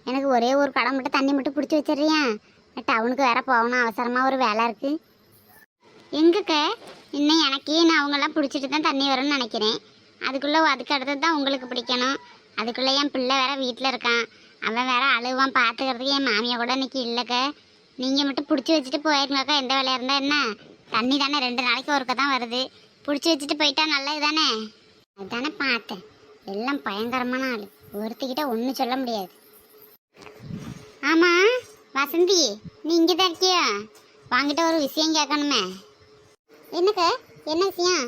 எனக்கு ஒரே ஒரு குடம் மட்டும் தண்ணி மட்டும் பிடிச்சி வச்சிடுறியா? டவுனுக்கு வேற போகணும், அவசரமாக ஒரு வேலை இருக்குது. எங்கக்க இன்னும் எனக்கே நான் அவங்கெல்லாம் பிடிச்சிட்டு தான் தண்ணி வரும்னு நினைக்கிறேன். அதுக்கு அடுத்தது தான் உங்களுக்கு பிடிக்கணும். அதுக்குள்ளே என் பிள்ளை வேற வீட்டில் இருக்கான். அவன் வேற அழுவான், பார்த்துக்கிறதுக்கு என் மாமியை கூட இன்னைக்கு இல்லைக்க. நீங்கள் மட்டும் பிடிச்சி வச்சுட்டு போயிருங்கக்கா. எந்த வேலையாக இருந்தால் என்ன, தண்ணி தானே 2 நாளைக்கு ஒருக்க தான் வருது. பிடிச்சி வச்சுட்டு போயிட்டா நல்லது தானே. அதுதானே பார்த்தேன். எல்லாம் பயங்கரமான ஆள், ஒருத்திக்கிட்ட ஒன்றும் சொல்ல முடியாது. ஆமாம் வசந்தி, நீ இங்கே தான் இருக்கியா? வாங்கிட்ட ஒரு விஷயம் கேட்கணுமே. என்னக்க, என்ன விஷயம்?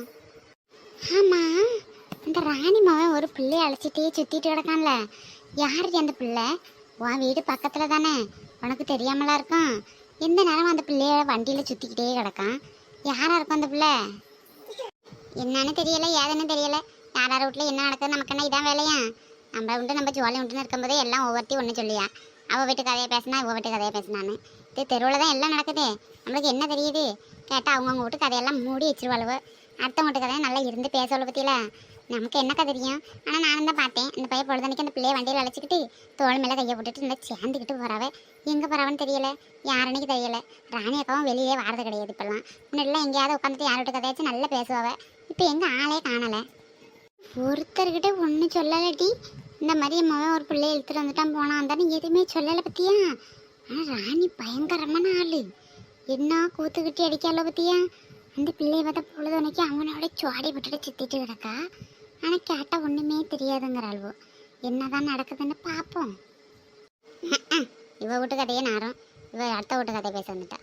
ஆமாம், இந்த ராணி மகன் ஒரு பிள்ளையை அழைச்சிட்டே சுற்றிட்டு கிடக்கான்ல, யார் அந்த பிள்ளை? உன் வீடு பக்கத்தில் தானே, உனக்கு தெரியாமலா இருக்கும்? எந்த நேரம் அந்த பிள்ளைய வண்டியில் சுற்றிக்கிட்டே கிடக்கான். யாராக இருக்கும் அந்த பிள்ளை? என்னன்னு தெரியலை, ஏதுன்னு தெரியலை. யார் வீட்டில் என்ன நடக்குது நமக்கு என்ன இதான் வேலையா? நம்ம உண்டு நம்ம ஜோலி உண்டுன்னு இருக்கும்போதே எல்லாம் ஒவ்வொருத்தையும் ஒன்று சொல்லியா. அவள் வீட்டு கதையை பேசினா இவள் வீட்டு கதையை பேசினான்னு இது தெருவில் தான் எல்லாம் நடக்குது. நம்மளுக்கு என்ன தெரியுது? கேட்டால் அவங்கவுங்க வீட்டு கதையெல்லாம் மூடி வச்சிருவாளுவ. அடுத்தவங்க வீட்டு கதையை நல்லா இருந்து பேசவளை பற்றியில நமக்கு என்னக்கா தெரியும்? ஆனால் நானும் தான் பார்த்தேன், அந்த பையன் பொழுதனைக்கு அந்த பிள்ளையை வண்டியில் அழைச்சிக்கிட்டு தோல் மேலே கையை போட்டுட்டு நல்லா சேர்ந்துக்கிட்டு போகிறாவ. எங்கே போகிறாவன்னு தெரியலை, யாருன்னைக்கு தெரியலை. ராணி அக்காவும் வெளியே வாரது கிடையாது இப்போல்லாம். முன்னாடிலாம் எங்கேயாவது உட்காந்துட்டு யார் வீட்டு கதையாச்சும் நல்லா பேசுவாவ. இப்போ எங்கே ஆளே காணலை. ஒருத்தர்கிட்ட ஒன்றும் சொல்லலட்டி. இந்த மாதிரி மகன் ஒரு பிள்ளையை இழுத்துட்டு வந்துட்டான் போனான் தானே, எதுவுமே சொல்லலை பற்றியா? ஆனால் ராணி பயங்கரமான ஆள், என்ன கூத்துக்கிட்டி அடிக்கால பற்றியா? அந்த பிள்ளையை பார்த்தா பொழுதுனைக்கு அவனோட சோடி விட்டுட்டு சித்திட்டு கிடக்கா. ஆனால் கேட்டால் ஒன்றுமே தெரியாதுங்கிறாள்வோ. என்னதான் நடக்குதுன்னு பார்ப்போம். இவ வீட்டு கதையே நாரும், இவ அடுத்த வீட்டு கதையை பேச வந்துட்டா.